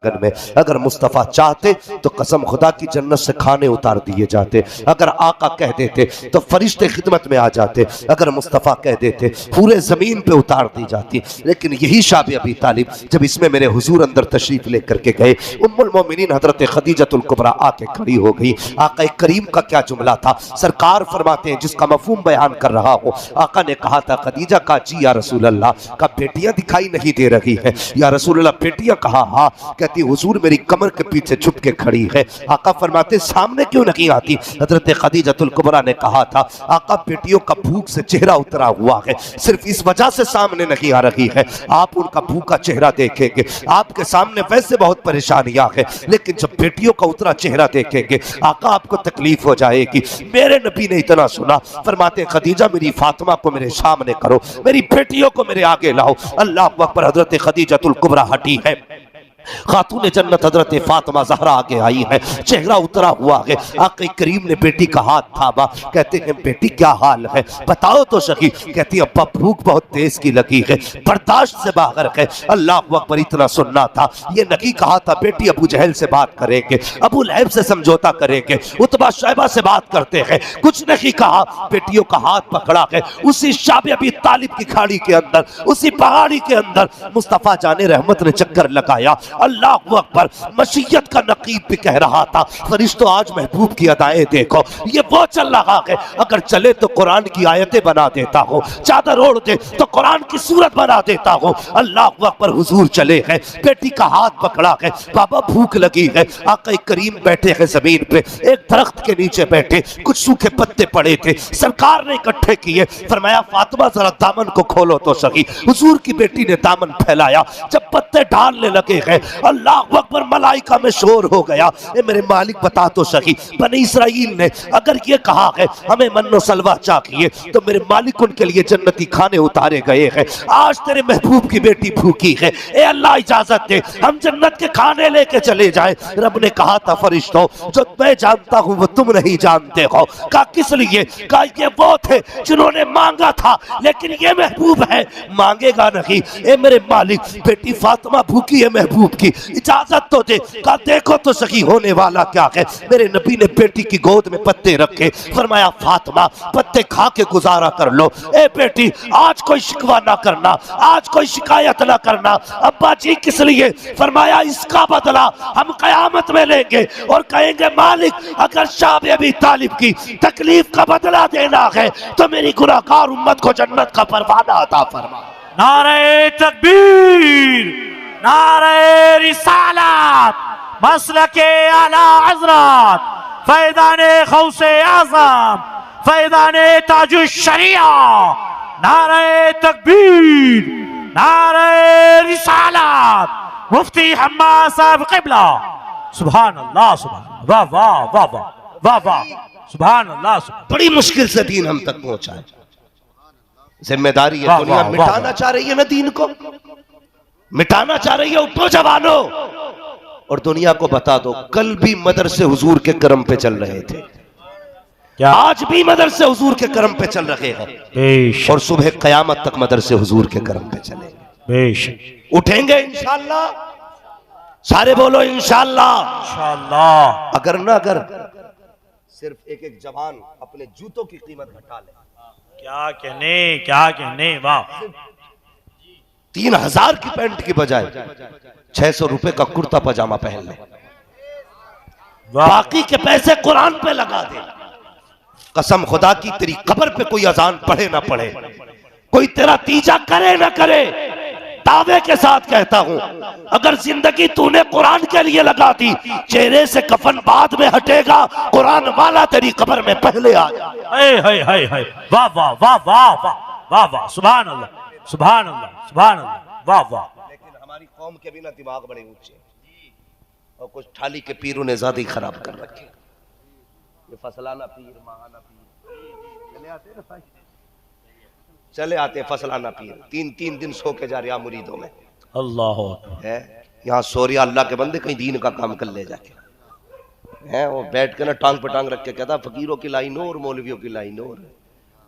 आंगन में। अगर मुस्तफ़ा चाहते तो कसम खुदा की जन्नत से खाने उतार दिए जाते। अगर आका कह देते तो फरिश्ते खिदमत में आ जाते। अगर मुस्तफ़ा कह देते पूरे जमीन पे उतार दी जाती। लेकिन यही शाबी अबी तालिब जब इसमें मेरे हुजूर अंदर तशरीफ लेकर के गए, उम्मुल मोमिनीन हजरत खदीजतुल कुबरा आके खड़ी हो गई। आका करीम का क्या जुमला था, सरकार फरमाते हैं जिसका मफहूम बयान कर रहा हो। आका ने कहा था खदीजा का जी या रसूल अल्लाह, का बेटियां दिखाई नहीं दे रही है या रसूल अल्लाह? बेटियां कहा हाँ। कहती हुजूर मेरी कमर के पीछे छुप के खड़ी है। आका फरमाते सामने क्यों नहीं आती? हजरत खदीजतुल कुबरा ने कहा था आका बेटियों का भूख से चेहरा उतरा हुआ है, सिर्फ इस वजह से सामने नहीं आ रही है। आप उनका भूखा चेहरा देखेंगे, आपके सामने वैसे बहुत परेशानियां हैं, लेकिन जब बेटियों का उतरा चेहरा देखेंगे आका आपको तकलीफ हो जाएगी। मेरे नबी ने इतना सुना, फरमाते खदीजा मेरी फातिमा को मेरे सामने करो, मेरी बेटियों को मेरे आगे लाओ। अल्लाह अकबर। हजरत खदीजतुल कुबरा हटी है, खातून जन्नत हजरत फातिमा ज़हरा आगे आई है, चेहरा उतरा हुआ है। आक़ा करीम ने बेटी का हाथ थामा, कहते हैं बेटी क्या हाल है बताओ तो सही। कहती अब्बा भूख बहुत तेज की लगी है, बर्दाश्त से बाहर है। अल्लाह अकबर। इतना सुनना था, ये नहीं कहा था बेटी अबू जहल से बात करेंगे, अबू लहब से समझौता करेंगे, उतबा शैबा से बात करते हैं, कुछ नहीं कहा। बेटियों का हाथ पकड़ा है उसी शाबी अबी तालिब की खाड़ी के अंदर, उसी पहाड़ी के अंदर मुस्तफ़ा जाने रहमत ने चक्कर लगाया। अल्लाह अकबर। मशीयत का नकीब भी कह रहा था फरिश्तों आज महबूब की अदाएं देखो, ये वो चल रहा है, अगर चले तो कुरान की आयतें बना देता हो, चादर ओढ़ दे तो कुरान की सूरत बना देता हो। अल्लाह अकबर। हुजूर चले हैं, बेटी का हाथ पकड़ा है, बाबा भूख लगी है। आका करीम बैठे हैं जमीन पे, एक दरख्त के नीचे बैठे, कुछ सूखे पत्ते पड़े थे, सरकार ने इकट्ठे किए। फरमाया फातिमा जरा दामन को खोलो तो सही। हुजूर की बेटी ने दामन फैलाया, जब पत्ते डालने लगे हैं अल्लाह अकबर मलाइका में शोर हो गया। ए मेरे मालिक बता तो सही, बनी इसराइल ने अगर ये कहा है हमें मन्नो सलवा चाहिए तो मेरे मालिक उनके लिए जन्नती खाने उतारे गए हैं। आज तेरे महबूब की बेटी भूखी है, ए अल्लाह इजाजत दे हम जन्नत के खाने लेके चले जाए। रब ने कहा था फरिश्तों जो मैं जानता हूं वो तुम नहीं जानते हो। कहा किस लिए? कहा ये वो थे जिन्होंने मांगा था, लेकिन ये महबूब है मांगेगा नहीं। ए मेरे मालिक बेटी फातिमा भूखी है महबूब की, इजाजत तो दे। कहा देखो तो सही होने वाला क्या है। मेरे नबी ने बेटी की गोद में पत्ते रखे, फरमाया फातिमा पत्ते खा के गुजारा कर लो। ए बेटी आज कोई शिकवा ना करना, आज कोई शिकायत ना करना। अब्बा जी किस लिए? फरमाया इसका बदला हम कयामत में लेंगे और कहेंगे मालिक अगर शाबी अबी तालिब की तकलीफ का बदला देना है तो मेरी गुनाहगार उम्मत को जन्नत का परवाना अता फरमा। नारे तकबीर, नारे रिसालत, मसलके आला हज़रत, फैज़ाने ग़ौसे आज़म, फैज़ाने ताजुश शरिया। नारे तकबीर, नारे रिसालत, मुफ्ती हम्माद साहब क़िबला। सुभान अल्लाह, सुभान वाह वाह वाह वाह वाह वाह, सुभान अल्लाह। बड़ी मुश्किल से दीन हम तक पहुंचा है, जिम्मेदारी है। दुनिया मिटाना चाह रही है ना दीन को, मिटाना चाह रही है। उठो जवानों और दुनिया को बता दो कल भी मदरसे हुजूर के करम पे चल रहे थे, क्या आज भी मदरसे हुजूर के करम पे चल रहे हैं और सुबह कयामत तक मदरसे हुजूर के करम पे चलेंगे। उठेंगे इंशाअल्लाह, सारे बोलो इंशाअल्लाह। इंशाअल्लाह। अगर ना अगर सिर्फ एक एक जवान अपने जूतों की कीमत घटा ले, क्या कहने, क्या कहने। वाह। 3000 की पैंट की बजाय 600 रुपए का कुर्ता पजामा पहन ले, बाकी के पैसे कुरान पे लगा दे। कसम खुदा की तेरी कब्र पे कोई अजान पढ़े ना पढ़े, कोई तेरा तीजा करे ना करे, दावे के साथ कहता हूं अगर जिंदगी तूने कुरान के लिए लगा दी, चेहरे से कफन बाद में हटेगा, कुरान वाला तेरी कब्र में पहले आ जाए। वाह वाह वाह वाह वाह वाह वाह, सुभान अल्लाह सुभान अल्लाह सुभान अल्लाह, वाह वाह। लेकिन हमारी कौम के भी ना दिमाग बड़े ऊंचे और कुछ थाली के पीरों ने ज्यादा ही खराब कर रखे। ये फसलाना पीर, महाना पीर चले आते ना भाई, चले आते फसलाना पीर, 3-3 दिन सो के जा रहा मुरीदों में। अल्लाह है यहाँ सो रहा अल्लाह के बंदे, कहीं दीन का काम कर ले जाके है। वो बैठ के ना टांग पे टांग रख के कहता फकीरों की लाइन और मौलवियों की लाइन और।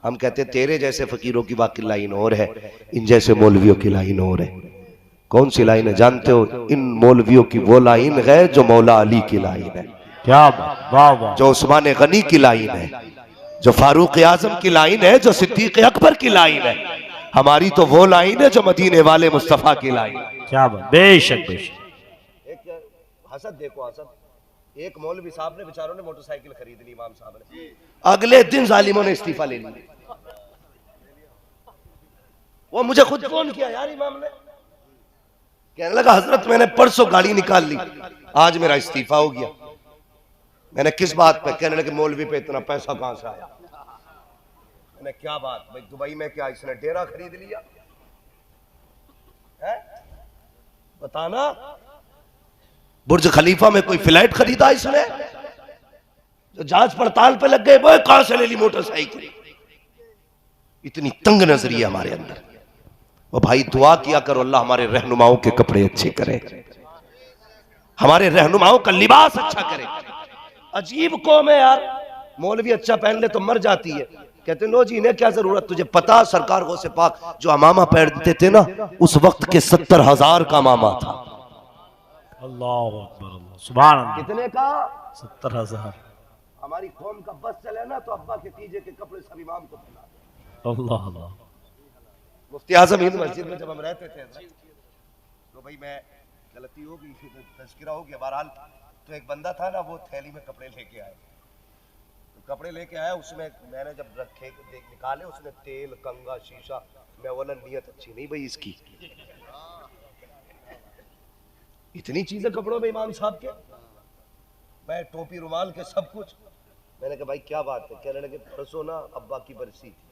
हम कहते तेरे जैसे फकीरों की बाकी लाइन और है, इन जैसे मौलवियों की लाइन और है। कौन सी लाइन है जानते हो? इन मौलवियों की वो लाइन है जो मौला अली की लाइन है, क्या बात, वाह वाह, जो उस्मान गनी की लाइन है, जो फारूक आजम की लाइन है, जो सिद्दीक अकबर की लाइन है। हमारी तो वो लाइन है जो मदीने वाले मुस्तफा की लाइन है। क्या बात, बेशक बेशक। एक हसद देखो, हसद। एक मौलवी साहब ने बेचारों ने मोटरसाइकिल खरीद ली, इमाम साहब ने, अगले दिन जालिमों ने इस्तीफा ले लिया। वो मुझे खुद फोन किया यार इमाम ने, कहने लगा हजरत मैंने परसों गाड़ी निकाल ली, आज मेरा इस्तीफा हो गया। मैंने किस बात पे? कहने लगे मौलवी पे इतना पैसा कहां से आया? मैंने क्या बात भाई, दुबई में क्या इसने डेरा खरीद लिया है? बताना। बुर्ज खलीफा में कोई फ्लैट खरीदा इसने? जो जांच पड़ताल पे लग गए वो कहां से ले ली मोटरसाइकिल? इतनी तंग नजरी हमारे अंदर। वो भाई दुआ किया करो अल्लाह हमारे रहनुमाओं के कपड़े अच्छे करे, हमारे रहनुमाओं का लिबास अच्छा करे। अजीब कौम है यार, मौलवी अच्छा पहन ले तो मर जाती है। कहते लो जी इन्हें क्या जरूरत? तुझे पता सरकार गौसे पाक जो अमामा पहनते थे ना, उस वक्त के 70,000 का अमामा था। अल्लाह अकबर, अल्लाह सुभान अल्लाह। कितने का? 70,000। हमारी कौम का बस चले ना तो अब्बा के तीजे के कपड़े सब इमाम को पहना दे। अल्लाह अल्लाह। मुफ्ती आजम हिंद मस्जिद में जब हम रहते थे तो भाई मैं गलती हो गई, तज़किरा हो गया बहरहाल, तो एक बंदा था ना, वो थैली में कपड़े लेके आया, तो कपड़े लेके आया, उसमें मैंने जब रखे निकाले उसने तेल, कंगा, शीशा। मैं बोला नीयत अच्छी नहीं भाई इसकी, इतनी चीजें कपड़ों में इमाम साहब के, मैं टोपी रुमाल के सब कुछ। मैंने कहा भाई क्या बात है? कहने लगे परसों ना अब्बा की बरसी थी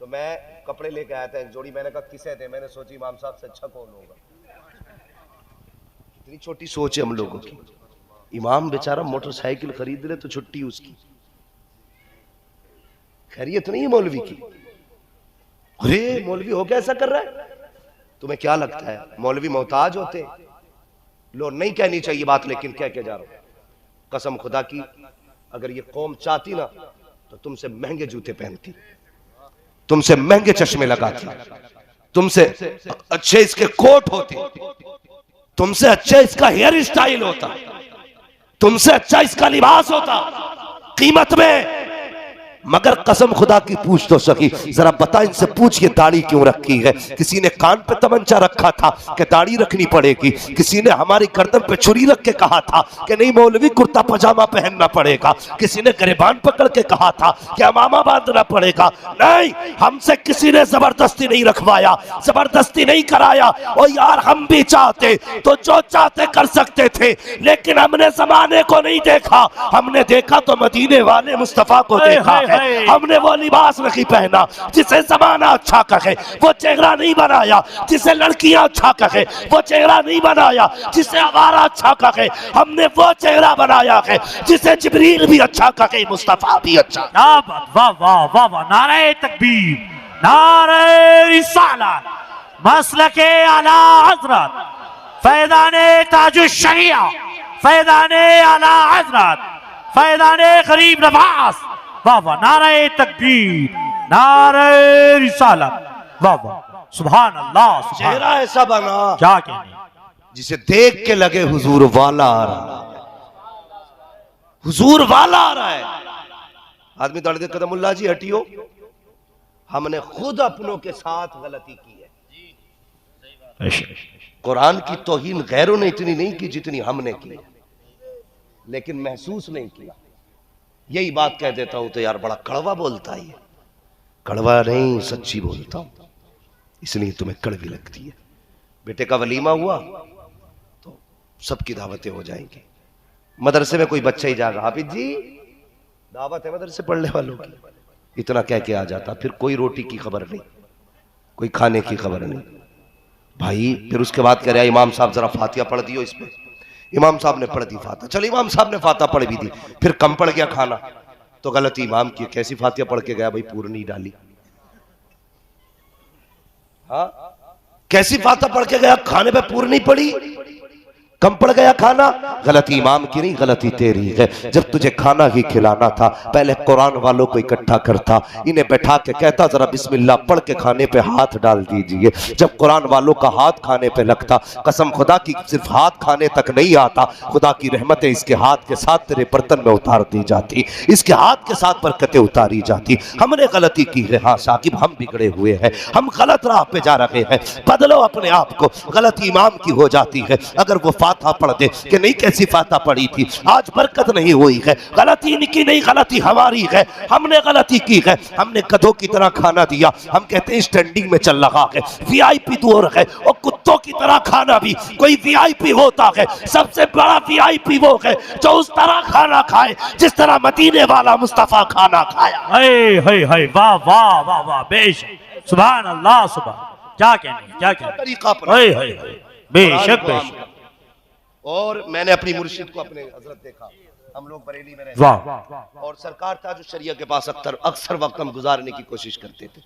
तो मैं कपड़े लेके आया था एक जोड़ी। मैंने कहा किसे थे? मैंने सोची इमाम साहब से अच्छा कौन होगा। इतनी छोटी सोच है हम लोगों की। इमाम बेचारा मोटरसाइकिल खरीद ले तो छुट्टी उसकी, खैरियत नहीं है मौलवी की। अरे मौलवी हो कैसा कर रहा है? तुम्हें क्या लगता है मौलवी मोहताज होते? लो नहीं कहनी चाहिए बात, लेकिन कह के जा रहा हूं, कसम खुदा की अगर ये कौम चाहती ना तो तुमसे महंगे जूते पहनती, तुमसे महंगे चश्मे लगाती, तुमसे अच्छे इसके कोट होते, तुमसे अच्छा इसका हेयर स्टाइल होता, तुमसे अच्छा इसका लिबास होता कीमत में। मगर कसम खुदा की पूछ तो सकी, जरा बता इनसे पूछ ये दाढ़ी क्यों रखी है? किसी ने कान पे तमंचा रखा था कि दाढ़ी रखनी पड़ेगी, किसी ने हमारी गर्दन पे छुरी रख के कहा था कि नहीं मौलवी कुर्ता पजामा पहनना पड़ेगा, किसी ने गिरबान पकड़ के कहा था कि अमामा बांधना पड़ेगा। नहीं, हमसे किसी ने जबरदस्ती नहीं रखवाया, जबरदस्ती नहीं कराया। और यार हम भी चाहते तो जो चाहते कर सकते थे, लेकिन हमने जमाने को नहीं देखा, हमने देखा तो मदीने वाले मुस्तफा को देखा है। हमने वो लिबास नहीं पहना जिसे जमाना अच्छा कहे, वो चेहरा नहीं बनाया जिसे लड़कियां अच्छा कहे, वो चेहरा नहीं बनाया जिसे आवारा अच्छा कहे, हमने वो चेहरा बनाया है जिसे जिब्रील भी अच्छा कहे, मुस्तफा भी अच्छा। वाह वाह वाह वाह, नारे तकबीर, नारे रिसालत, मसलके आला हजरत, फैज़ाने ताजुश शरिया, फैज़ाने आला हजरत, फैज़ाने गरीब नवाज। वाह वाह, नारे तकबीर, नारे रिसालत, वाह वाह, सुभान अल्लाह। चेहरा ऐसा बना क्या कहने, जिसे देख के लगे हुजूर वाला आ रहा, हुजूर वाला आ रहा है। आदमी दौड़ दे कदम, मुल्ला जी हटियो, हमने खुद अपनों के साथ गलती की है। कुरान की तौहीन गैरों ने इतनी नहीं की जितनी हमने की, लेकिन महसूस नहीं किया। यही बात कह देता हूं तो यार बड़ा कड़वा बोलता है, कड़वा नहीं सच्ची बोलता हूं, इसलिए तुम्हें कड़वी लगती है। बेटे का वलीमा हुआ तो सबकी दावतें हो जाएंगी। मदरसे में कोई बच्चा ही जाएगा, हाफिज जी दावत है मदरसे पढ़ने वालों की, इतना कह के आ जाता, फिर कोई रोटी की खबर नहीं, कोई खाने की खबर नहीं भाई। फिर उसके बाद कह रहा है इमाम साहब जरा फातिहा पढ़ दियो इसमें। इमाम साहब ने पढ़ दी फातिहा, चल इमाम साहब ने फातिहा पढ़ भी दी, फिर कम पड़ गया खाना तो गलती इमाम की। कैसी फातिहा पढ़ के गया भाई? पूरी नहीं डाली। हाँ कैसी फातिहा पढ़ के गया? खाने पे पूरी नहीं पड़ी, कम पड़ गया खाना, गलती इमाम की नहीं, गलती तेरी है। जब तुझे खाना ही खिलाना था पहले कुरान वालों को इकट्ठा करता, इन्हें बैठा के कहता जरा बिस्मिल्लाह पढ़ के खाने पे हाथ डाल दीजिए। जब कुरान वालों का हाथ खाने पे लगता, कसम खुदा की सिर्फ हाथ खाने तक नहीं आता, खुदा की रहमतें इसके हाथ के साथ तेरे बर्तन में उतार दी जाती, इसके हाथ के साथ बरकतें उतारी जाती। हमने गलती की है, हाँ साकिब हम बिगड़े हुए हैं, हम गलत राह पे जा रहे हैं, बदलो अपने आप को। गलती इमाम की हो जाती है, अगर वो फातिहा पढ़ दे कि नहीं कैसी फातिहा पढ़ी थी, आज बरकत नहीं हुई है। गलती इनकी नहीं, गलती हमारी है, हमने गलती की है, हमने गधों की तरह खाना दिया। हम कहते हैं स्टैंडिंग में चल रहा है, वीआईपी दूर है, और कुत्तों की तरह खाना भी कोई वीआईपी होता है। सबसे बड़ा वीआईपी वो है जो उस तरह खाना खाए जिस तरह मदीने वाला मुस्तफा खाना खाया। हाय वाह वाह वाह वाह, बेशक सुभान अल्लाह, सुभान, क्या कहने, क्या कहने, तरीका अपना। हाय हाय बेशक बेशक। और मैंने अपनी मुर्शिद को अपने हजरत देखा, हम लोग बरेली में रहते वाह, और सरकार ताज शरिया के पास अक्सर वक्त हम गुजारने की कोशिश करते थे।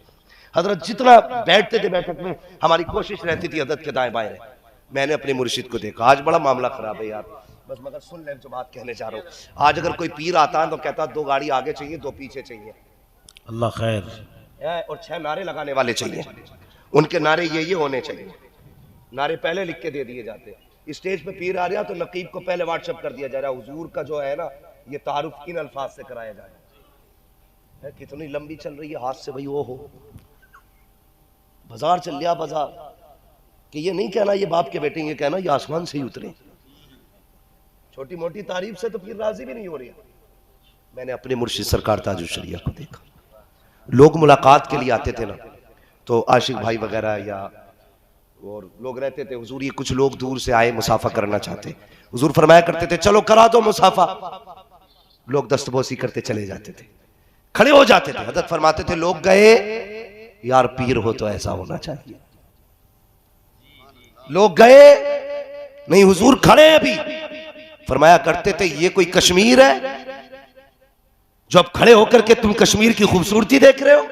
हजरत जितना बैठते थे बैठक में हमारी कोशिश रहती थी हजरत के दाएं बाएं रहे। मैंने अपने मुर्शिद को देखा, आज बड़ा मामला खराब है यार, बस मगर सुन ले जो बात कहने जा रहा हूँ। आज अगर कोई पीर आता है तो कहता 2 गाड़ी आगे चाहिए 2 पीछे चाहिए, अल्लाह खैर, और 6 नारे लगाने वाले चाहिए। उनके नारे ये होने चाहिए, नारे पहले लिख के दे दिए जाते। स्टेज पे पीर आ रहा तो नकीब को पहले व्हाट्सएप कर दिया जा रहा है, हुजूर का जो है ना ये तारुफ इन अल्फाज से कराया जा रहा है। कितनी लंबी चल रही है हाथ से भाई, वो हो बाजार चल लिया बाजार, कि ये नहीं कहना ये बाप के बेटे, ये कहना ये आसमान से ही उतरे। छोटी मोटी तारीफ से तो फिर राजी भी नहीं हो रही। मैंने अपने मुर्शिद सरकार ताजुल शरिया को देखा, लोग मुलाकात के लिए आते थे ना, तो आशिक भाई वगैरह या और लोग रहते थे, हुजूर ये कुछ लोग दूर से आए मुसाफा करना चाहते, हुजूर फरमाया करते थे चलो करा दो मुसाफा। लोग दस्तबोसी करते चले जाते थे, खड़े हो जाते थे, हजरत फरमाते थे लोग गए, यार पीर हो तो ऐसा होना चाहिए। लोग गए नहीं, हुजूर खड़े अभी, फरमाया करते थे ये कोई कश्मीर है जो अब खड़े होकर के तुम कश्मीर की खूबसूरती देख रहे हो,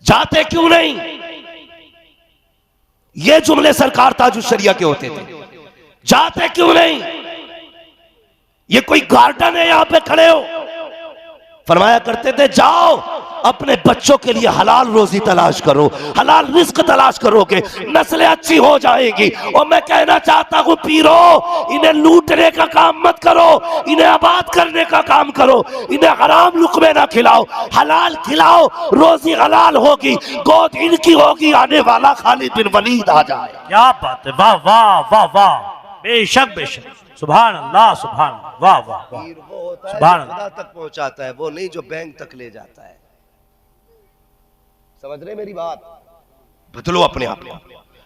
जाते क्यों नहीं। ये जुमले सरकार ताजुल शरिया के होते थे, जाते क्यों नहीं, ये कोई गार्डन है यहां पे खड़े हो। फरमाया करते थे जाओ अपने बच्चों के लिए हलाल रोजी तलाश करो, हलाल रिस्क तलाश करोगे नस्लें अच्छी हो जाएगी। और मैं कहना चाहता हूं पीरो, इन्हें लूटने का काम मत करो, इन्हें आबाद करने का काम करो, इन्हें हराम लुकमे ना खिलाओ, हलाल खिलाओ, रोजी हलाल होगी, गोद इनकी होगी, आने वाला खालिद बिन वलीद आ जाए। क्या बात है, वाह वाह वाह वाह, बेशक बेशक, सुभान अल्लाह, सुभान अल्लाह, वाह वाह वाह, वो होता है सुभान जो खुदा तक पहुंचाता है, वो नहीं जो बैंक तक ले जाता है। समझ रहे मेरी बात। बदलो अपने आप को,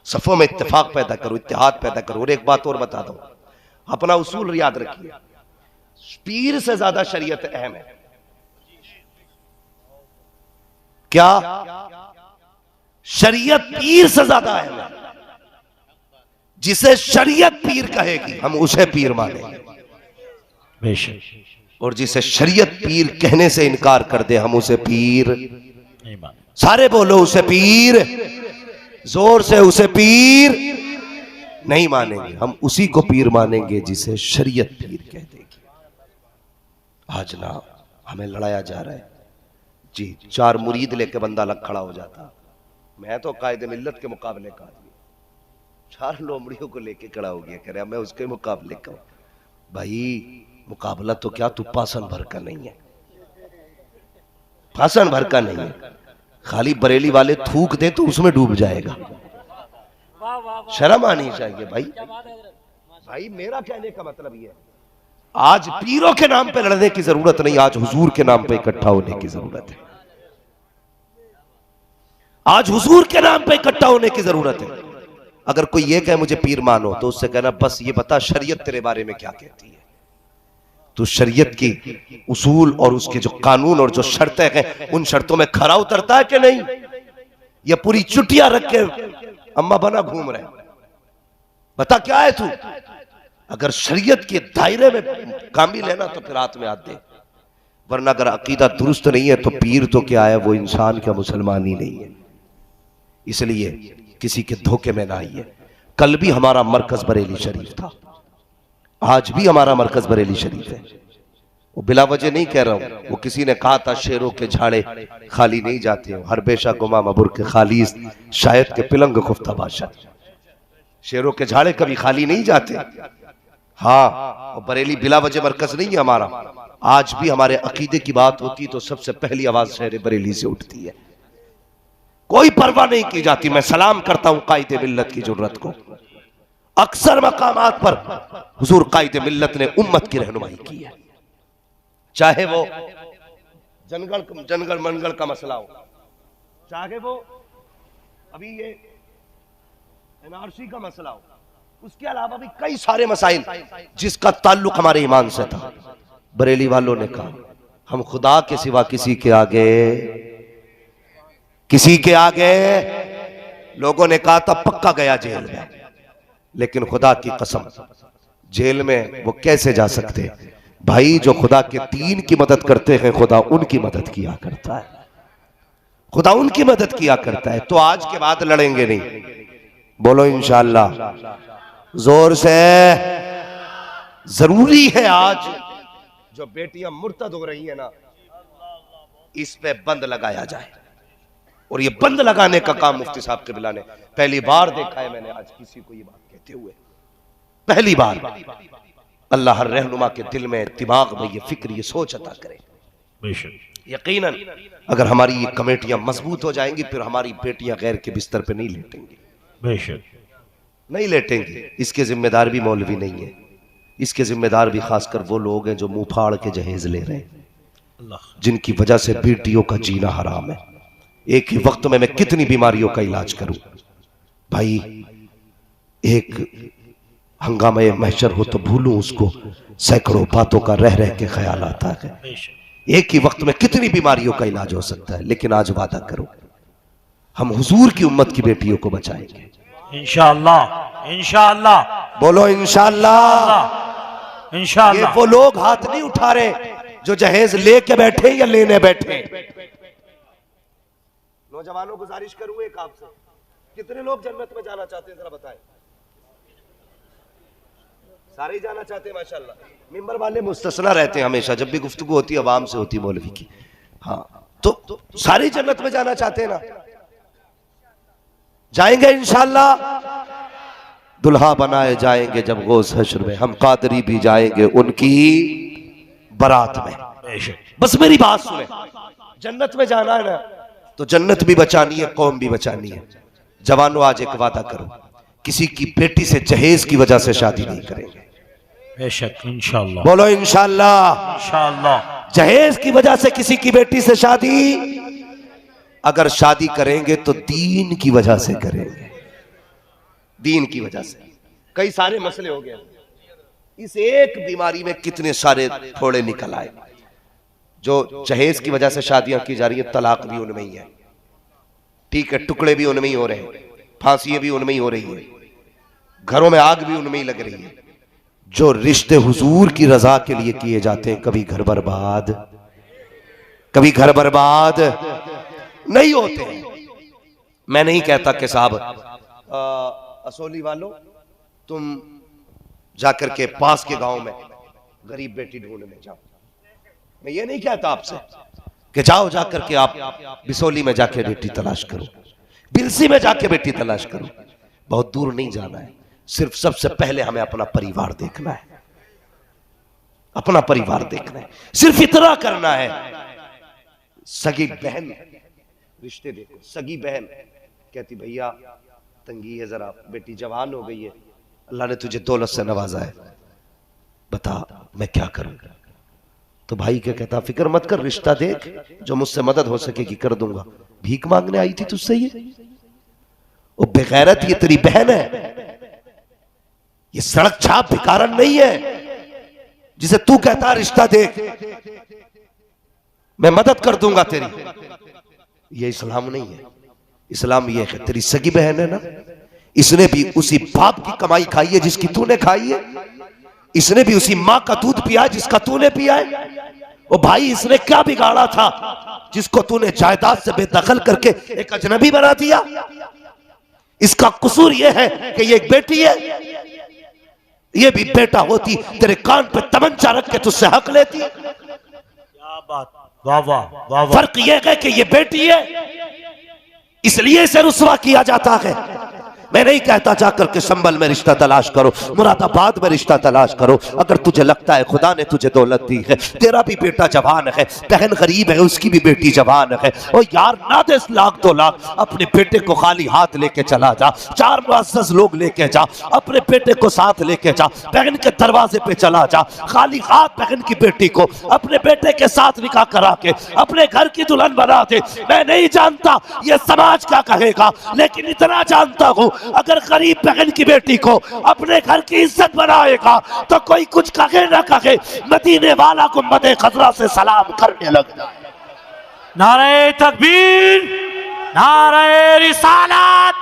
सफों में इत्तेफाक पैदा करो, इत्तेहाद पैदा करो। और एक बात और बता दो, अपना उसूल याद रखिए, पीर से ज्यादा शरीयत अहम है। क्या शरीयत पीर से ज्यादा अहम है। जिसे शरीयत पीर कहेगी हम उसे पीर मानेंगे, बेशक, और जिसे शरीयत पीर कहने से इनकार कर दे हम उसे पीर नहीं माने। सारे बोलो उसे पीर, जोर से उसे पीर नहीं मानेंगे, हम उसी को पीर मानेंगे जिसे शरीयत पीर कह देगी। आज ना हमें लड़ाया जा रहा है जी, 4 मुरीद लेके बंदा अलग खड़ा हो जाता। मैं तो कायदे मिल्लत के मुकाबले का आदमी, 4 लोमड़ियों को लेके खड़ा हो गया, कह रहा मैं उसके मुकाबले का। भाई मुकाबला तो क्या, तू पासन भर का नहीं है, पासन भर का नहीं है। खाली बरेली वाले थूक दे तो उसमें डूब जाएगा। शर्म आनी चाहिए भाई। भाई मेरा कहने का मतलब ये है, आज पीरों के नाम पे लड़ने की जरूरत नहीं, आज हुजूर के नाम पे इकट्ठा होने की जरूरत है। आज हुजूर के नाम पे इकट्ठा होने की जरूरत है। अगर कोई ये कहे मुझे पीर मानो, तो उससे कहना बस ये बता शरीयत तेरे बारे में क्या कहती है। तो शरीयत की उसूल और उसके जो कानून और जो शर्तें हैं उन शर्तों में खरा उतरता है कि नहीं। ये पूरी चुटिया रख के अम्मा बना घूम रहे, बता क्या है तू। अगर शरीयत के दायरे में काम भी लेना तो फिर हाथ में हाथ दे, वरना अगर अकीदा दुरुस्त नहीं है तो पीर तो क्या है, वो इंसान का मुसलमान ही नहीं है। इसलिए किसी के धोखे में ना आइए। कल भी हमारा मरकज बरेली शरीफ था, आज भी हमारा मरकज बरेली शरीफ है। वो बिला वजह नहीं कह रहा हूं, वो किसी ने कहा था शेरों के झाड़े खाली नहीं जाते हो, हर बेशा गुमा मबुर के खालीस शायद के पिलंग खुफ्ता बादशाह। शेरों के झाड़े कभी खाली नहीं जाते। हाँ, और बरेली बिला वजह मरकज नहीं है हमारा। आज भी हमारे अकीदे की बात होती तो सबसे पहली आवाज शहर बरेली से उठती है, कोई परवाह नहीं की जाती। मैं सलाम करता हूं कायदे मिल्लत की जुर्रत को। अक्सर मकामात पर हुजूर कायदे मिल्लत ने उम्मत की रहनुमाई की है, चाहे वो जनगण मनगढ़ का मसला हो, चाहे वो अभी ये एनआरसी का मसला हो, उसके अलावा भी कई सारे मसाइल जिसका ताल्लुक हमारे ईमान से था। बरेली वालों ने कहा हम खुदा के सिवा किसी के आगे लोगों ने कहा था पक्का गया जेल में, लेकिन खुदा की कसम जेल में वो कैसे जा सकते भाई। जो खुदा के दीन की मदद करते हैं खुदा उनकी मदद किया करता है, खुदा उनकी मदद किया करता है। तो आज के बाद लड़ेंगे नहीं, बोलो इंशाअल्लाह जोर से। जरूरी है आज जो बेटियां मुर्तद हो रही है ना, इस पे बंद लगाया जाए। और ये बंद लगाने का काम मुफ्ती साहब के बिला ने पहली बार देखा है मैंने आज किसी को ये बात कहते हुए, पहली बार। अल्लाह हर रहनुमा के दिल में दिमाग में ये फिक्र ये सोच अता करे। यकीनन अगर हमारी ये कमेटियां मजबूत हो जाएंगी फिर हमारी बेटियां गैर के बिस्तर पे नहीं लेटेंगी, बेशक नहीं लेटेंगी। इसके जिम्मेदार भी मौलवी नहीं है, इसके जिम्मेदार भी खासकर वो लोग हैं जो मुंह फाड़ के जहेज ले रहे हैं, जिनकी वजह से बेटियों का जीना हराम है। एक ही वक्त में मैं कितनी बीमारियों का इलाज करूं भाई। एक हंगामा महशर हो तो भूलूं उसको, सैकड़ों बातों का रह रह के ख्याल आता है। एक ही वक्त में कितनी बीमारियों का इलाज हो सकता है। लेकिन आज वादा करो हम हुजूर की उम्मत की बेटियों को बचाएंगे इंशाअल्लाह, इंशाअल्लाह, बोलो इंशाअल्लाह। इंशाअल्लाह। ये वो लोग हाथ नहीं उठा रहे जो जहेज लेके बैठे या लेने बैठे। नौजवानों गुजारिश करूं एक आपसे, कितने लोग जन्नत में जाना चाहते हैं जरा बताएं। सारे ही जाना चाहते हैं माशाल्लाह। मिंबर वाले मुस्तस्ना रहते हैं हमेशा, जब भी गुफ्तगू होती है अवाम से होती मौलवी की। हाँ तो सारे जन्नत में जाना चाहते हैं ना, जाएंगे इंशाअल्लाह। दुल्हा बनाए जाएंगे जब गौस हश्र में, हम कादरी भी जाएंगे उनकी बारात में। बस मेरी बात सुने, जन्नत में जाना है ना तो जन्नत भी बचानी है, कौम भी बचानी है। जवानों आज एक वादा करो, किसी की बेटी से जहेज की वजह से शादी नहीं करेंगे। बेशक इंशाअल्लाह, बोलो इंशाअल्लाह। इंशाअल्लाह। जहेज की वजह से किसी की बेटी से शादी अगर शादी करेंगे तो दीन की वजह से करेंगे, दीन की वजह से। कई सारे मसले हो गए, इस एक बीमारी में कितने सारे थोड़े निकल आए। जो जहेज की वजह से शादियां की जा रही है, तलाक भी उनमें ही है, ठीक है, टुकड़े भी उनमें ही हो रहे हैं, फांसी भी उनमें ही हो रही है, घरों में आग भी उनमें ही लग रही है। जो रिश्ते हुजूर की रजा के लिए किए जाते हैं कभी घर बर्बाद नहीं होते। मैं नहीं कहता कि साहब असोली वालों तुम जाकर के पास के गांव में गरीब बेटी ढूंढने जाओ, मैं ये नहीं कहता आपसे कि जाओ जाकर के आप बिसोली में जाके बेटी तलाश करो, बिलसी में जाके बेटी तलाश करो। बहुत दूर नहीं जाना है, सिर्फ सबसे पहले हमें अपना परिवार देखना है, अपना परिवार देखना है, सिर्फ इतना करना है। सगी बहन रिश्ते देखो, सगी बहन कहती भैया तंगी है, जरा बेटी जवान हो गई है, अल्लाह ने तुझे दौलत से नवाजा है, बता मैं क्या करूं। तो भाई क्या कहता, फिक्र मत कर, रिश्ता देख, जो मुझसे मदद हो सकेगी कर दूंगा। भीख मांगने आई थी तुझसे ये, वो बेगैरत, ये तेरी बहन है, ये सड़क छाप भिखारन नहीं है जिसे तू कहता रिश्ता देख मैं मदद कर दूंगा तेरी। ये इस्लाम नहीं है। इस्लाम ये है तेरी सगी बहन है ना, इसने भी उसी बाप की कमाई खाई है जिसकी तूने खाई है, इसने भी उसी माँ का दूध पिया है जिसका तूने पिया है। ओ भाई इसने क्या बिगाड़ा था जिसको तूने जायदाद से बेदखल करके एक अजनबी बना दिया। इसका कसूर यह है कि ये एक बेटी है, ये भी बेटा होती तेरे कान पे तमंचा रख के तुझसे हक लेती। क्या बात, वाह वाह वाह वाह। फर्क यह है कि ये बेटी है इसलिए इसे रुसवा किया जाता है। मैं नहीं कहता जाकर के संभल में रिश्ता तलाश करो, मुरादाबाद में रिश्ता तलाश करो। अगर तुझे लगता है खुदा ने तुझे दौलत दी है, तेरा भी बेटा जवान है, बहन गरीब है, उसकी भी बेटी जवान है, और यार ना दे लाख 2 लाख, अपने बेटे को खाली हाथ लेके चला जा, 4 मुअज़्ज़ज़ लोग लेके जा, अपने बेटे को साथ लेके जा, बहन के दरवाजे पे चला जा, खाली हाथ बहन की बेटी को अपने बेटे के साथ निकाह करा के अपने घर की दुल्हन बना दे। मैं नहीं जानता ये समाज क्या कहेगा, लेकिन इतना जानता हूं अगर गरीब बहन की बेटी को अपने घर की इज्जत बनाएगा तो कोई कुछ कहे ना कहे, मदीने वाला को मदे खजरा से सलाम करने लग जाए। नारे तकबीर, नारे रिसालत,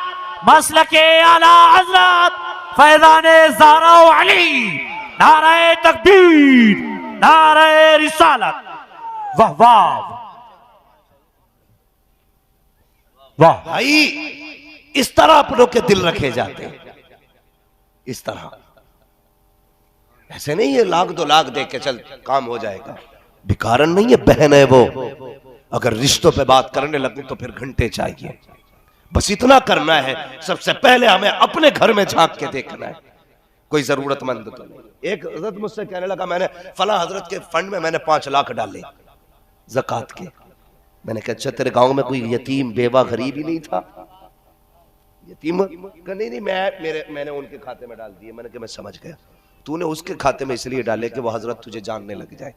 मसलके आला हजरत फैज़ाने ज़हरा अली, नारे तकबीर, नारे रिसालत। वाह वाह वाह। भाई इस तरह अपनों के दिल रखे जाते हैं, इस तरह। ऐसे नहीं है 1 लाख 2 लाख दे के चल काम हो जाएगा। भिखारन नहीं है, बहन है वो। अगर रिश्तों पे बात करने लगे तो फिर घंटे चाहिए। बस इतना करना है, सबसे पहले हमें अपने घर में झांक के देखना है कोई जरूरतमंद तो नहीं। एक हजरत मुझसे कहने लगा, मैंने फला हजरत के फंड में मैंने 5 लाख डाले ज़कात के। मैंने कहा अच्छा तेरे गांव में कोई यतीम बेवा गरीब ही नहीं था? यतीम का नहीं, मैंने उनके खाते में डाल दिए। मैंने कहा मैं समझ गया, तूने उसके खाते में इसलिए डाले कि वो हजरत तुझे जानने लग जाए।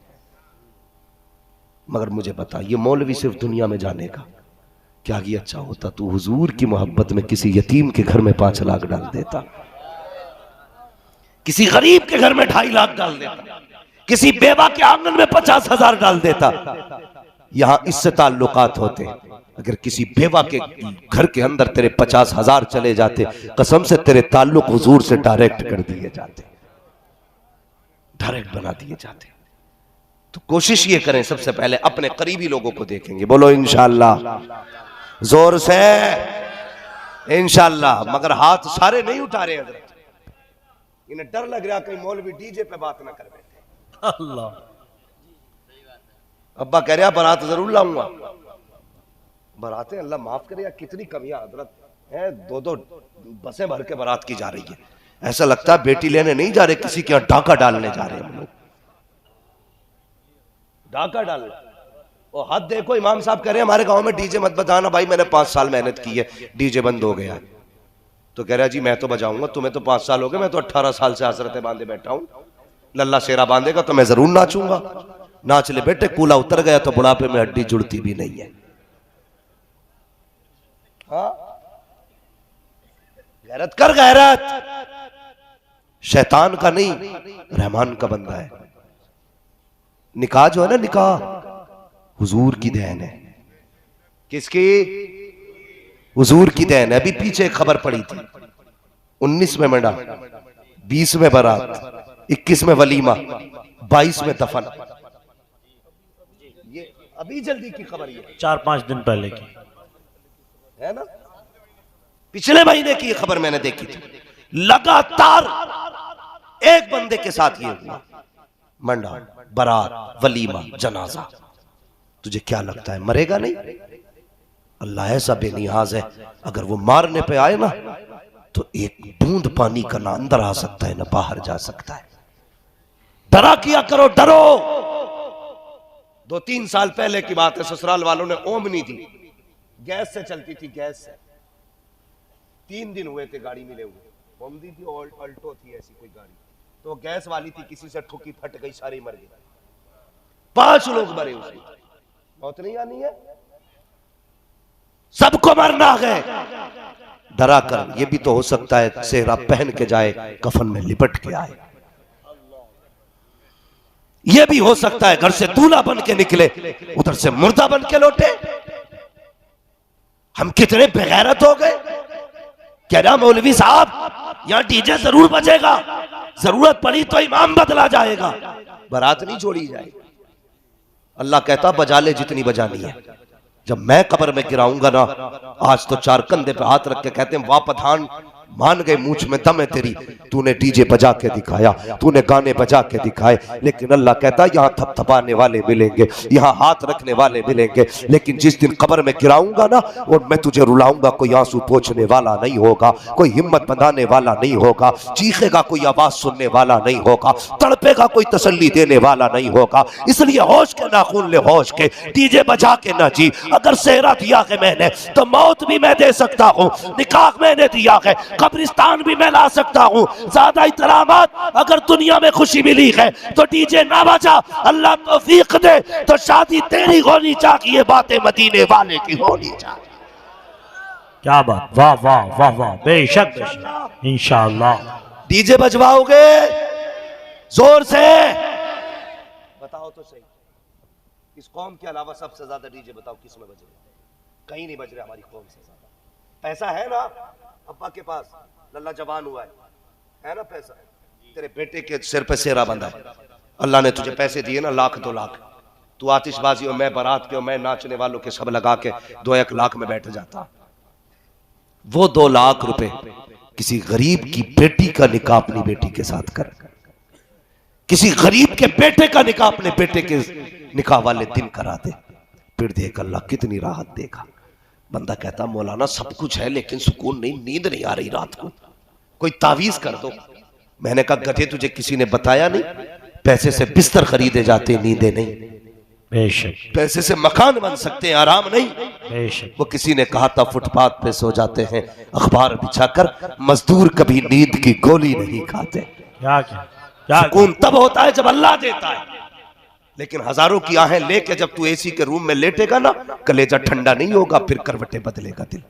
मगर मुझे बता, ये मौलवी सिर्फ दुनिया में जानेगा। क्या ही अच्छा होता तू हुजूर की मोहब्बत में किसी यतीम के घर में 5 लाख डाल देता, किसी गरीब के घर में 2.5 लाख डाल देता, किसी बेवा के आंगन में 50,000 डाल देता। यहां इससे ताल्लुकात होते। अगर किसी बेवा के घर के अंदर तेरे 50,000 चले जाते, कसम से तेरे ताल्लुक हुजूर से डायरेक्ट कर दिए जाते, डायरेक्ट बना दिए जाते। तो कोशिश ये करें, सबसे पहले अपने करीबी लोगों को देखेंगे। बोलो इंशाअल्लाह, जोर से इंशाअल्लाह। मगर हाथ सारे नहीं उठा रहे हजरत, इन्हें डर लग रहा कहीं मौलवी डीजे पे बात ना कर बैठे। अल्लाह। अब्बा कह रहा बारात जरूर लाऊंगा। बारातें अल्लाह माफ करे या कितनी कमियां हजरत है, 2-2 बसें भर के बारात की जा रही है। ऐसा लगता है बेटी लेने नहीं जा रहे, किसी के यहाँ डाका डालने जा रहे हैं हम लोग। डाका डालने और हद देखो, इमाम साहब कह रहे हैं हमारे गांव में डीजे मत बजाना। भाई मैंने 5 साल मेहनत की है, डीजे बंद हो गया। तो कह रहा जी मैं तो बजाऊंगा, तुम्हें तो 5 साल हो गए, मैं तो 18 साल से हसरतें बांधे बैठा हूं। लल्ला शेरा बांधेगा तो मैं जरूर नाचूंगा। नाच ले बेटे, कूला उतर गया तो बुढ़ापे में हड्डी जुड़ती भी नहीं है। हाँ? गैरत कर, गैरत शैतान का नहीं, रहमान का बंदा है। निकाह जो है ना, निकाह हुजूर की देन है। किसकी? हुजूर की देन है। अभी पीछे एक खबर पड़ी थी, 19 में मंडा, 20 में बारात, 21 में वलीमा, 22 में दफन। ये अभी जल्दी की खबर, ये 4-5 दिन पहले की है ना, पिछले महीने की ये खबर मैंने देखी थी। लगातार एक बंदे के साथ ये हुआ, मंडा, बारात, वलीमा, जनाजा। तुझे क्या लगता है मरेगा नहीं? अल्लाह ऐसा बेनियाज है, अगर वो मारने पे आए ना तो एक बूंद पानी का ना अंदर आ सकता है ना बाहर जा सकता है। डरा किया करो, डरो। 2-3 साल पहले की बात है, ससुराल वालों ने ओमनी थी, गैस से चलती थी, गैस से। 3 दिन हुए थे गाड़ी मिले हुए। ओमनी थी, अल्टो थी, ऐसी कोई गाड़ी। तो गैस वाली थी, किसी से ठुकी, फट गई, सारी मर गई। 5 लोग मरे उसमें। मौत नहीं आनी है, सबको मरना है। डरा कर, ये भी तो हो सकता है सेहरा पहन के जाए, कफन में लिपट के आए। ये भी हो सकता है घर से दूल्हा बन के निकले, उधर से मुर्दा बन के लौटे। हम कितने बेगैरत हो गए। कह रहा मौलवी साहब यहां डीजे जरूर बजेगा, जरूरत पड़ी तो इमाम बदला जाएगा, बारात नहीं छोड़ी जाएगी। अल्लाह कहता बजा ले जितनी बजानी है, जब मैं कब्र में गिराऊंगा ना, आज तो चार कंधे पे हाथ रख के कहते हैं वाह पठान, मान गए मूंछ में दम है तेरी, तूने डीजे बजा के दिखाया, तूने गाने बजा के दिखाए। लेकिन अल्लाह कहता है यहाँ थपथपाने वाले मिलेंगे, यहाँ हाथ रखने वाले मिलेंगे, लेकिन जिस दिन कब्र में गिराऊंगा ना और मैं तुझे रुलाऊंगा, कोई आंसू पोंछने वाला नहीं होगा, कोई हिम्मत बंधाने वाला नहीं होगा, चीखेगा कोई आवाज सुनने वाला नहीं होगा, तड़पेगा कोई तसल्ली देने वाला नहीं होगा। इसलिए होश के नाखून ले होश के, डीजे बजा के ना जी। अगर सेहरा दिया है मैंने तो मौत भी मैं दे सकता हूँ, निकाह मैंने दिया है, कब्रिस्तान भी मैं ला सकता हूँ। ज्यादा इतरामात, अगर दुनिया में खुशी मिली है तो डीजे ना बजा, अल्लाह तौफीक दे तो शादी तेरी होनी चाहिए, बातें मदीने वाले की होनी चाहिए। क्या बात, वाह वाह वाह वाह, बेशक बेशक, इंशाअल्लाह। डीजे बजवाओगे जोर से, बताओ तो सही, इस कौम के अलावा सबसे ज्यादा डीजे बताओ किस में बज रहे? कहीं नहीं बज रहे हमारी कौम से ज्यादा। पैसा है ना अब्बा के पास, लल्ला जवान हुआ है ना पैसा, तेरे बेटे के सिर पे सेहरा बंधा है, अल्लाह ने तुझे पैसे दिए ना, लाख 2 लाख, तू आतिशबाजी और मैं बारात के और मैं नाचने वालों के सब लगा के 2-1 लाख में बैठ जाता। वो 2 लाख रुपए किसी गरीब की बेटी का निकाह अपनी बेटी के साथ कर, किसी गरीब के बेटे का निकाह अपने बेटे के निकाह वाले दिन करा दे, फिर देख अल्लाह कितनी राहत देगा। बंदा कहता मौलाना सब कुछ है लेकिन सुकून नहीं, नींद नहीं आ रही रात को, कोई तावीज कर दो। मैंने कहा गधे तुझे किसी ने बताया नहीं, पैसे से बिस्तर खरीदे जाते, नींदें नहीं। बेशक। पैसे से मकान बन सकते हैं, आराम नहीं। बेशक। वो किसी ने कहा था फुटपाथ पे सो जाते हैं अखबार बिछाकर, मजदूर कभी नींद की गोली नहीं खाते। क्या क्या क्या, सुकून तब होता है जब अल्लाह देता है, लेकिन हजारों की आहें लेके जब तू एसी के रूम में लेटेगा ना, कलेजा ठंडा नहीं होगा, फिर करवटें बदलेगा दिल।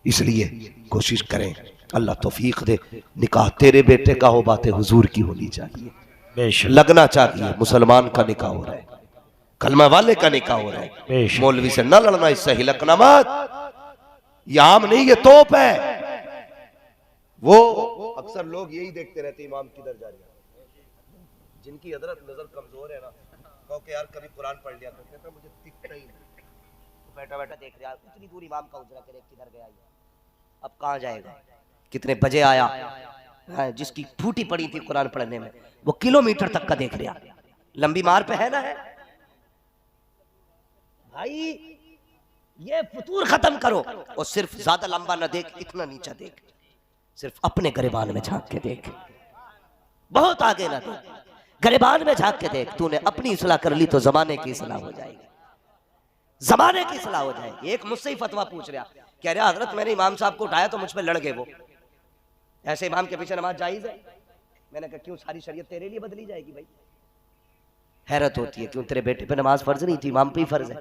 इसलिए कोशिश करें, अल्लाह तौफीक दे, निकाह तेरे बेटे का हो, बातें हुजूर की होनी चाहिए, बेशक लगना चाहिए। मुसलमान का निकाह हो रहा है, कलमा वाले का निकाह हो रहा है, बेशक। मौलवी से ना लड़ना, इससे हिलकना मत, ये आम नहीं ये तोप है। वो अक्सर लोग यही देखते रहते इमाम किधर जा रहा है, जिनकी हजरत नजर कमजोर है ना, कहो कि यार कभी कुरान पढ़ लिया करते थे, मुझे दिखता ही नहीं, बैठा बैठा देख रहा, इतनी दूर इमाम का उजरा करे किधर गया, अब कहाँ जाएगा, कितने बजे आया, जिसकी फूटी पड़ी थी कुरान पढ़ने में वो किलोमीटर तक का देख रहा, लंबी मार पे है ना है भाई। ये फतूर खत्म करो और सिर्फ ज्यादा लंबा ना देख, इतना नीचा देख, सिर्फ अपने गरिबान में झांक के देख, बहुत आगे ना देख, गरिबान में झांक के देख। तूने अपनी इस्लाह कर ली तो जमाने की इस्लाह हो जाएगी, जमाने की इस्लाह हो जाएगी। एक मुझसे ही फतवा पूछ रहा, कह रहा हजरत मैंने इमाम साहब को उठाया तो मुझ पर लड़ गए, वो ऐसे इमाम के पीछे नमाज जायज है? मैंने कहा क्यों, सारी शरीयत तेरे लिए बदली जाएगी भाई? हैरत होती है, क्यों तेरे बेटे पे नमाज फर्ज नहीं थी, इमाम पे ही फर्ज है।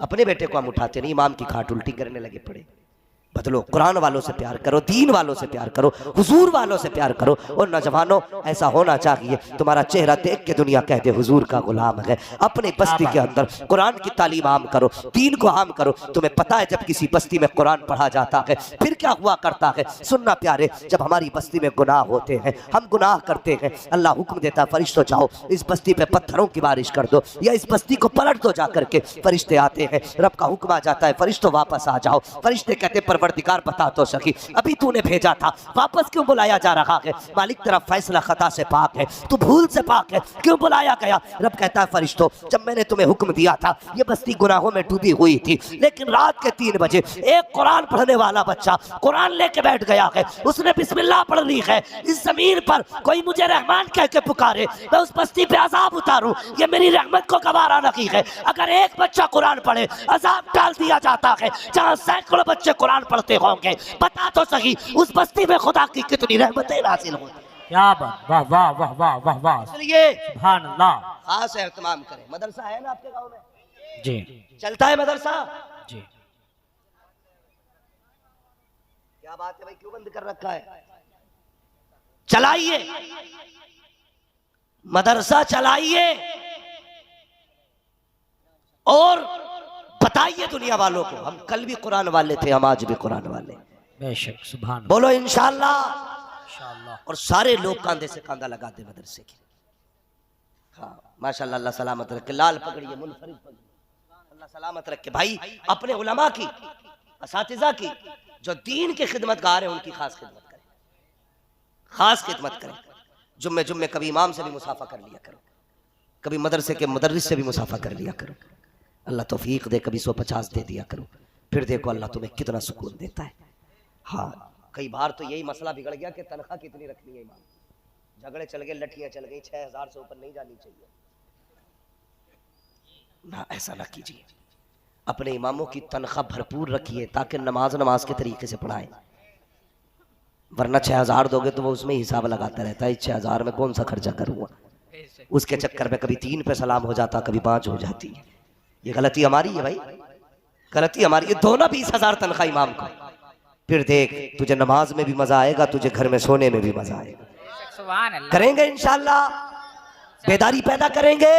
अपने बेटे को हम उठाते नहीं, इमाम की खाट उल्टी करने लगे पड़े। बदलो, कुरान वालों से प्यार करो, दीन वालों से प्यार करो, हुजूर वालों से प्यार करो। और नौजवानों ऐसा होना चाहिए तुम्हारा चेहरा देख के दुनिया कह दे हुजूर का गुलाम है। अपनी बस्ती के अंदर कुरान की तालीम आम करो, दीन को आम करो। तुम्हें पता है जब किसी बस्ती में कुरान पढ़ा जाता है फिर क्या हुआ करता है? सुनना प्यारे, जब हमारी बस्ती में गुनाह होते हैं, हम गुनाह करते हैं, अल्लाह हुक्म देता है फरिश्तों जाओ इस बस्ती पे पत्थरों की बारिश कर दो, या इस बस्ती को पलट दो जा करके। फरिश्ते आते हैं, रब का हुक्म आ जाता है फरिश्तों वापस आ जाओ। फरिश्ते कहते परवरदिगार बता तो सकी, अभी तूने भेजा था, वापस क्यों बुलाया जा रहा है? मालिक तेरा फैसला खता से पाक है, तू भूल से पाक है, क्यों बुलाया गया? रब कहता है फरिश्तों, जब मैंने तुम्हें हुक्म दिया था ये बस्ती गुनाहों में डूबी हुई थी, लेकिन रात के 3 बजे एक कुरान पढ़ने वाला बच्चा कुरान लेके बैठ गया है, उसने बिस्मिल्लाह पढ़ ली है। इस जमीन पर कोई मुझे रहमान कह के पुकारे, मैं उस बस्ती पे अजाब उतारूं, ये मेरी रहमत को गवारा नहीं है। अगर एक बच्चा कुरान पढ़े अजाब डाल दिया जाता है, जहां सैकड़ों बच्चे कुरान पढ़ते होंगे। बता तो सही उस बस्ती में खुदा की कितनी रहमतें नाज़िल होती। क्या बात, वाह वाह वाह वाह वाह वाह, इसलिए सुभान अल्लाह। खास एहतमाम करें। मदरसा है ना आपके गांव में? जी चलता है मदरसा? जी। क्या बात है भाई, क्यों बंद कर रखा है? चलाइए मदरसा, चलाइए और बताइए दुनिया वालों को हम कल भी कुरान वाले थे, हम आज भी कुरान वाले। बेशक, सुभान अल्लाह। बोलो इंशाअल्लाह। इंशाअल्लाह। और सारे लोग कांधे से कांधा लगाते मदरसे के। हाँ माशाअल्लाह, अल्लाह सलामत रखे। लाल पकड़िए, मुनफरिद पकड़िए, अल्लाह अल्लाह सलामत रखे। भाई अपने उलमा की, असातिज़ा की, जो दीन के खिदमतगार हैं उनकी खास खिदमत करें, खास खिदमत करें। जुम्मे जुम्मे कभी इमाम से भी मुसाफा कर लिया करो, कभी मदरसे के मुदर्रिस से भी मुसाफा कर लिया करो। अल्लाह तौफीक दे, कभी 150 दे दिया करो, फिर देखो अल्लाह तुम्हें कितना सुकून देता है। हाँ, कई बार तो यही मसला बिगड़ गया कि तनख्वाह कितनी रखनी है इमाम, झगड़े चल गए, लठियां चल गई, 6000 से ऊपर नहीं जानी चाहिए ना। ऐसा ना कीजिए, अपने इमामों की तनख्वाह भरपूर रखिए ताकि नमाज के तरीके से पढ़ाएं, वरना 6000 दोगे तो वो उसमें हिसाब लगाता रहता है, 6000 में कौन सा खर्चा करूँगा। उसके चक्कर में कभी 3 पे सलाम हो जाता, कभी 5 हो जाती है। ये गलती हमारी है भाई, गलती हमारी। ये दो ना 20,000 तनख्वाह इमाम को, फिर देख तुझे नमाज में भी मजा आएगा, तुझे घर में सोने में भी मजा आएगा। करेंगे इंशाल्लाह, बेदारी पैदा करेंगे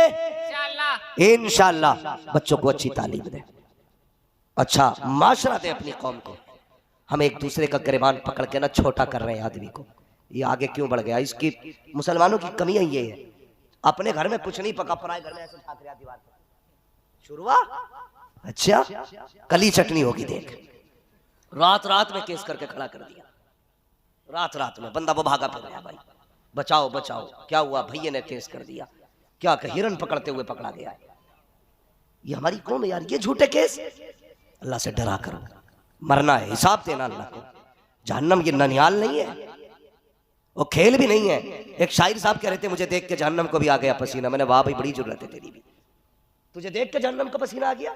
इंशाल्लाह, बच्चों को अच्छी तालीम दें, अच्छा माशरा दें अपनी कौम को। हम एक दूसरे का गिरबान पकड़ के ना छोटा कर रहे हैं आदमी को, ये आगे क्यों बढ़ गया। इसकी मुसलमानों की कमियां ये है, अपने घर में कुछ नहीं पका, पराए घर में ऐसे उठा कर दीवार पर शुरू हुआ, अच्छा कली चटनी होगी देख। रात रात में केस करके खड़ा कर दिया, रात रात में बंदा वो भागा फिर गया, भाई बचाओ बचाओ, क्या हुआ, भैया ने केस कर दिया, क्या कि हिरन पकड़ते हुए पकड़ा गया है। ये हमारी कौम है यार, ये झूठे केस। अल्लाह से डरा करो, मरना है, हिसाब देना अल्लाह को। जहन्नम ये ननिहाल नहीं है, वो खेल भी नहीं है। एक शायर साहब कह रहे थे, मुझे देख के जहन्नम को भी आ गया पसीना। मैंने वाह भाई बड़ी जरूरत है तेरी भी, तुझे देख के जहन्नम का पसीना आ गया।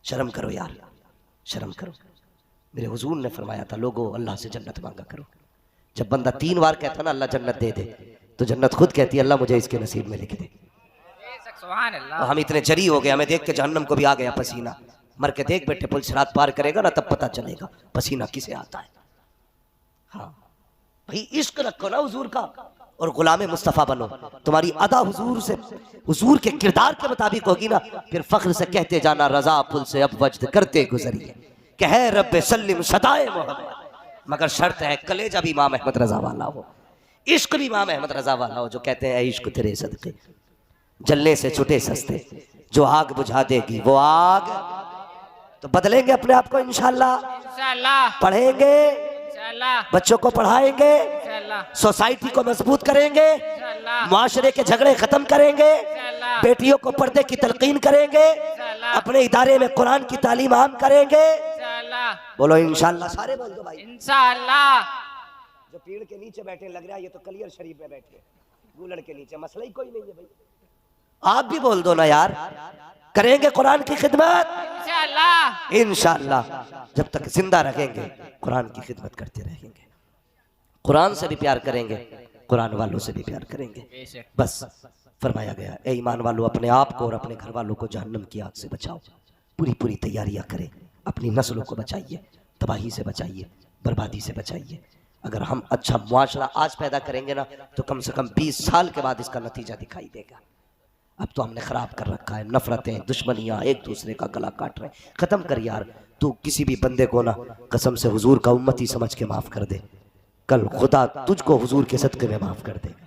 शर्म करो यार, शर्म करो। मेरे हुजूर ने फरमाया था, लोगों अल्लाह से जन्नत मांगा करो। जब बंदा 3 बार कहता ना अल्लाह जन्नत दे दे, तो जन्नत खुद कहती है अल्लाह मुझे इसके नसीब में लिख दे। और हम इतने जरी हो गए, हमें देख के जहन्नम को भी आ गया पसीना। मर के देख बेटे, पुल सिरात पार करेगा ना तब पता चलेगा पसीना किसे आता है। हाँ भाई, इश्क रखो ना हुजूर का और गुलाम मुस्तफ़ा बनो। तुम्हारी अदा हुजूर से, हुजूर के किरदार के मुताबिक होगी ना, फिर फख्र से कहते जाना रजा पुल से अब वजद करते गुजरिए, कहे रब्बे सल्लिम सदाए मोहम्मद। मगर शर्त है कलेजा भी इमाम अहमद रजा वाला हो, इश्क भी इमाम अहमद रजा वाला हो, जो कहते हैं इश्क तेरे सदके जलने से छुटे सस्ते, जो आग बुझा देगी वो आग। तो बदलेंगे अपने आप को इंशाल्लाह, पढ़ेंगे, बच्चों को पढ़ाएंगे, सोसाइटी को मजबूत करेंगे, मुआशरे के झगड़े खत्म करेंगे, बेटियों को पर्दे की तलकीन करेंगे, अपने इदारे में कुरान की तालीम आम करेंगे। बोलो इंशाल्लाह, सारे बोल दो भाई इंशाल्लाह। जो पेड़ के नीचे बैठे लग रहा है ये तो कलियर शरीफ में बैठे, गूलड़ के नीचे, मसला ही कोई नहीं है भाई। आप भी बोल दो ना यार, करेंगे कुरान की खिदमत इंशाल्लाह, इंशाल्लाह। जब तक जिंदा रहेंगे कुरान की खिदमत करते रहेंगे, कुरान से भी प्यार करेंगे, कुरान वालों से भी प्यार करेंगे। बस फरमाया गया, ए ईमान वालों अपने आप को और अपने घर वालों को जहन्नम की आग से बचाओ। पूरी पूरी तैयारियां करें, अपनी नस्लों को बचाइए, तबाही से बचाइए, बर्बादी से बचाइए। अगर हम अच्छा मुआशरा आज पैदा करेंगे ना, तो कम से कम 20 साल के बाद इसका नतीजा दिखाई देगा। अब तो हमने खराब कर रखा है, नफरतें, दुश्मनियां, एक दूसरे का गला काट रहे हैं। खत्म कर यार, तू किसी भी बंदे को ना कसम से हुजूर का उम्मती समझ के माफ कर दे, कल खुदा तुझको हुजूर के सदके में माफ कर देगा।